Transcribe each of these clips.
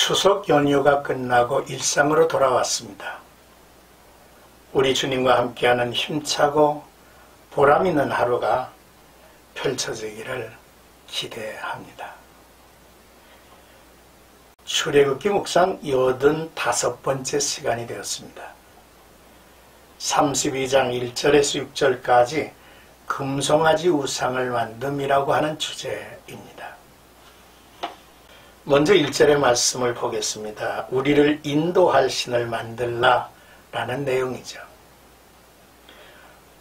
추석 연휴가 끝나고 일상으로 돌아왔습니다. 우리 주님과 함께하는 힘차고 보람 있는 하루가 펼쳐지기를 기대합니다. 출애굽기 묵상 85번째 시간이 되었습니다. 32장 1절에서 6절까지 금송아지 우상을 만듦이라고 하는 주제입니다. 먼저 1절의 말씀을 보겠습니다. 우리를 인도할 신을 만들라 라는 내용이죠.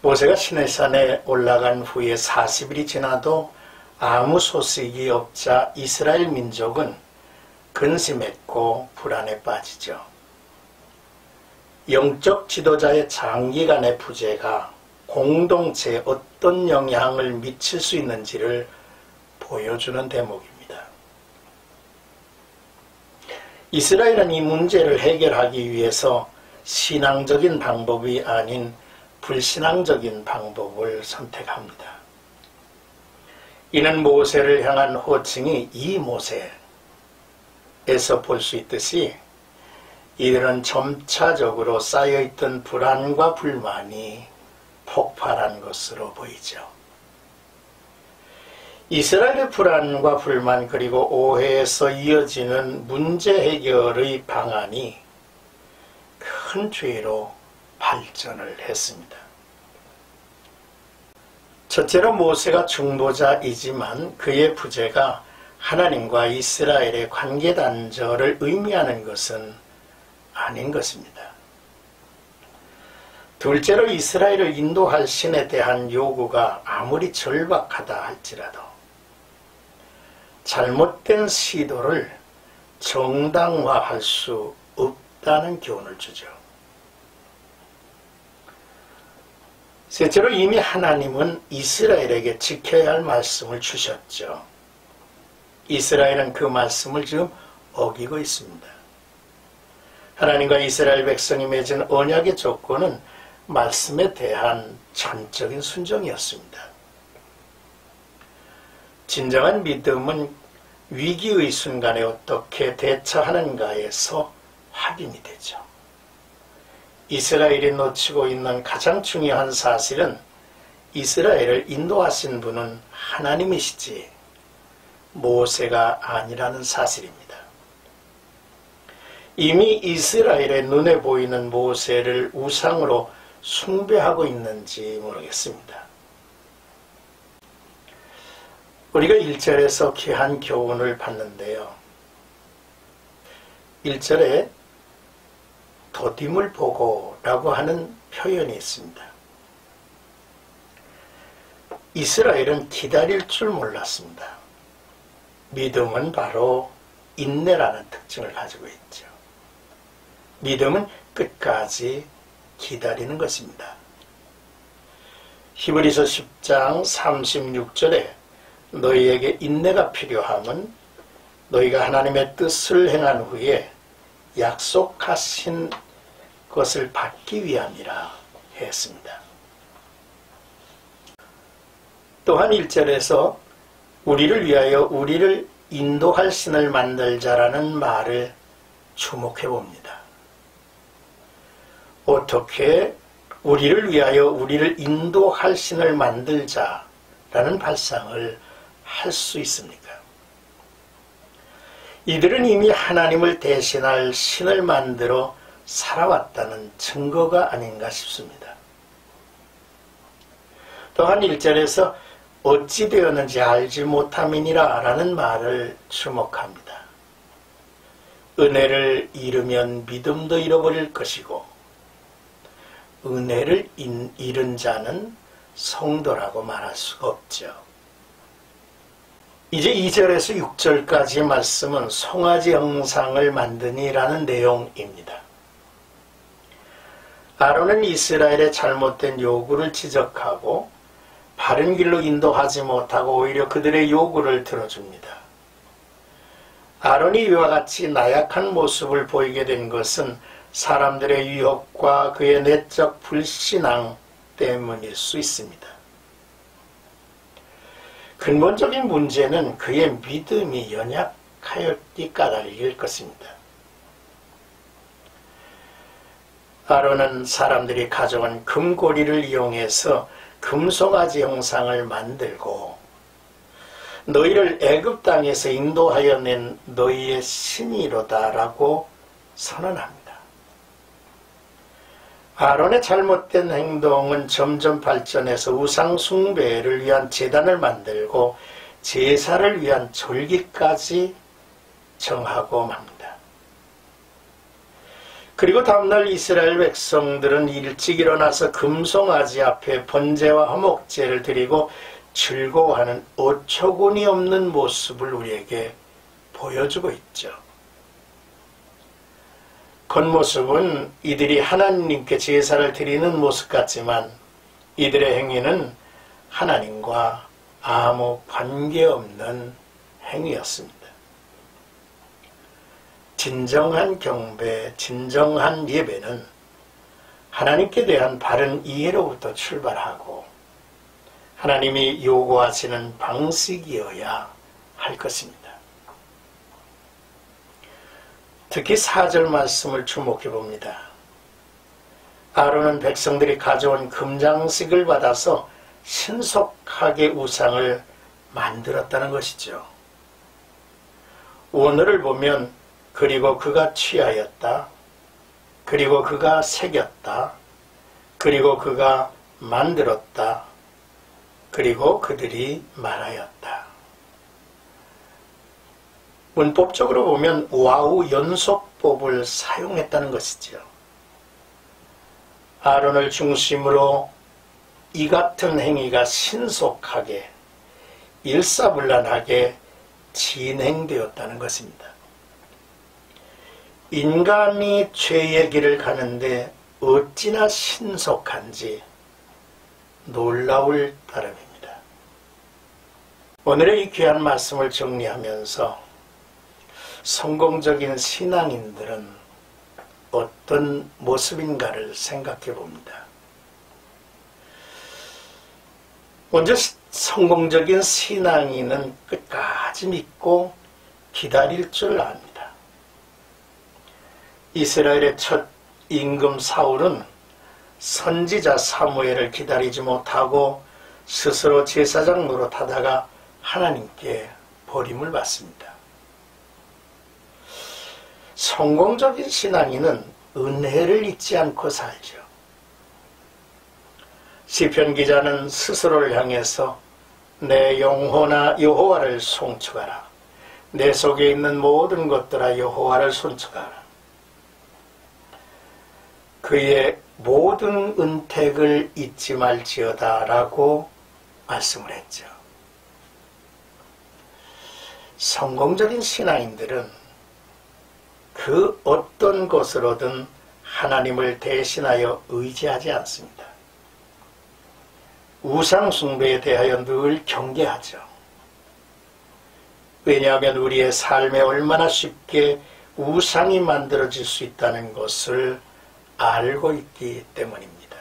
모세가 시내산에 올라간 후에 40일이 지나도 아무 소식이 없자 이스라엘 민족은 근심했고 불안에 빠지죠. 영적 지도자의 장기간의 부재가 공동체에 어떤 영향을 미칠 수 있는지를 보여주는 대목입니다. 이스라엘은 이 문제를 해결하기 위해서 신앙적인 방법이 아닌 불신앙적인 방법을 선택합니다. 이는 모세를 향한 호칭이 이 모세에서 볼 수 있듯이 이들은 점차적으로 쌓여있던 불안과 불만이 폭발한 것으로 보이죠. 이스라엘의 불안과 불만 그리고 오해에서 이어지는 문제 해결의 방안이 큰 죄로 발전을 했습니다. 첫째로 모세가 중보자이지만 그의 부재가 하나님과 이스라엘의 관계 단절을 의미하는 것은 아닌 것입니다. 둘째로 이스라엘을 인도할 신에 대한 요구가 아무리 절박하다 할지라도 잘못된 시도를 정당화할 수 없다는 교훈을 주죠. 셋째로 이미 하나님은 이스라엘에게 지켜야 할 말씀을 주셨죠. 이스라엘은 그 말씀을 지금 어기고 있습니다. 하나님과 이스라엘 백성이 맺은 언약의 조건은 말씀에 대한 전적인 순종이었습니다. 진정한 믿음은 위기의 순간에 어떻게 대처하는가에서 확인이 되죠. 이스라엘이 놓치고 있는 가장 중요한 사실은 이스라엘을 인도하신 분은 하나님이시지 모세가 아니라는 사실입니다. 이미 이스라엘의 눈에 보이는 모세를 우상으로 숭배하고 있는지 모르겠습니다. 우리가 1절에서 귀한 교훈을 받는데요. 1절에 도딤을 보고 라고 하는 표현이 있습니다. 이스라엘은 기다릴 줄 몰랐습니다. 믿음은 바로 인내라는 특징을 가지고 있죠. 믿음은 끝까지 기다리는 것입니다. 히브리서 10장 36절에 너희에게 인내가 필요함은 너희가 하나님의 뜻을 행한 후에 약속하신 것을 받기 위함이라 했습니다. 또한 1절에서 우리를 위하여 우리를 인도할 신을 만들자라는 말을 주목해 봅니다. 어떻게 우리를 위하여 우리를 인도할 신을 만들자라는 발상을 할 수 있습니까? 이들은 이미 하나님을 대신할 신을 만들어 살아왔다는 증거가 아닌가 싶습니다. 또한 1절에서 어찌 되었는지 알지 못함이니라 라는 말을 주목합니다. 은혜를 잃으면 믿음도 잃어버릴 것이고 은혜를 잃은 자는 성도라고 말할 수가 없죠. 이제 2절에서 6절까지 말씀은 송아지 형상을 만드니라는 내용입니다. 아론은 이스라엘의 잘못된 요구를 지적하고 바른 길로 인도하지 못하고 오히려 그들의 요구를 들어줍니다. 아론이 이와 같이 나약한 모습을 보이게 된 것은 사람들의 유혹과 그의 내적 불신앙 때문일 수 있습니다. 근본적인 문제는 그의 믿음이 가엾게 까닭일 것입니다. 아론은 사람들이 가져온 금고리를 이용해서 금송아지 형상을 만들고 너희를 애굽 땅에서 인도하여 낸 너희의 신이로다라고 선언합니다. 아론의 잘못된 행동은 점점 발전해서 우상 숭배를 위한 제단을 만들고 제사를 위한 절기까지 정하고 맙니다. 그리고 다음날 이스라엘 백성들은 일찍 일어나서 금송아지 앞에 번제와 화목제를 드리고 즐거워하는 어처구니 없는 모습을 우리에게 보여주고 있죠. 겉모습은 이들이 하나님께 제사를 드리는 모습 같지만 이들의 행위는 하나님과 아무 관계없는 행위였습니다. 진정한 경배, 진정한 예배는 하나님께 대한 바른 이해로부터 출발하고 하나님이 요구하시는 방식이어야 할 것입니다. 특히 4절 말씀을 주목해 봅니다. 아론은 백성들이 가져온 금장식을 받아서 신속하게 우상을 만들었다는 것이죠. 오늘을 보면 그리고 그가 취하였다. 그리고 그가 새겼다. 그리고 그가 만들었다. 그리고 그들이 말하였다. 문법적으로 보면 와우 연속법을 사용했다는 것이죠. 아론을 중심으로 이 같은 행위가 신속하게 일사불란하게 진행되었다는 것입니다. 인간이 죄의 길을 가는데 어찌나 신속한지 놀라울 따름입니다. 오늘의 이 귀한 말씀을 정리하면서 성공적인 신앙인들은 어떤 모습인가를 생각해 봅니다. 먼저 성공적인 신앙인은 끝까지 믿고 기다릴 줄 압니다. 이스라엘의 첫 임금 사울은 선지자 사무엘을 기다리지 못하고 스스로 제사장 노릇하다가 하나님께 버림을 받습니다. 성공적인 신앙인은 은혜를 잊지 않고 살죠. 시편 기자는 스스로를 향해서 내 영혼아 여호와를 송축하라. 내 속에 있는 모든 것들아 여호와를 송축하라. 그의 모든 은택을 잊지 말지어다 라고 말씀을 했죠. 성공적인 신앙인들은 그 어떤 것으로든 하나님을 대신하여 의지하지 않습니다. 우상 숭배에 대하여 늘 경계하죠. 왜냐하면 우리의 삶에 얼마나 쉽게 우상이 만들어질 수 있다는 것을 알고 있기 때문입니다.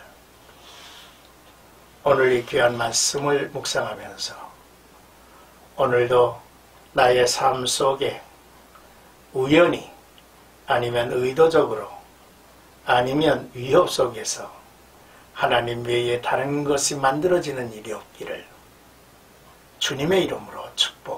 오늘 이 귀한 말씀을 묵상하면서 오늘도 나의 삶 속에 우연히 아니면 의도적으로 아니면 위협 속에서 하나님 외에 다른 것이 만들어지는 일이 없기를 주님의 이름으로 축복합니다.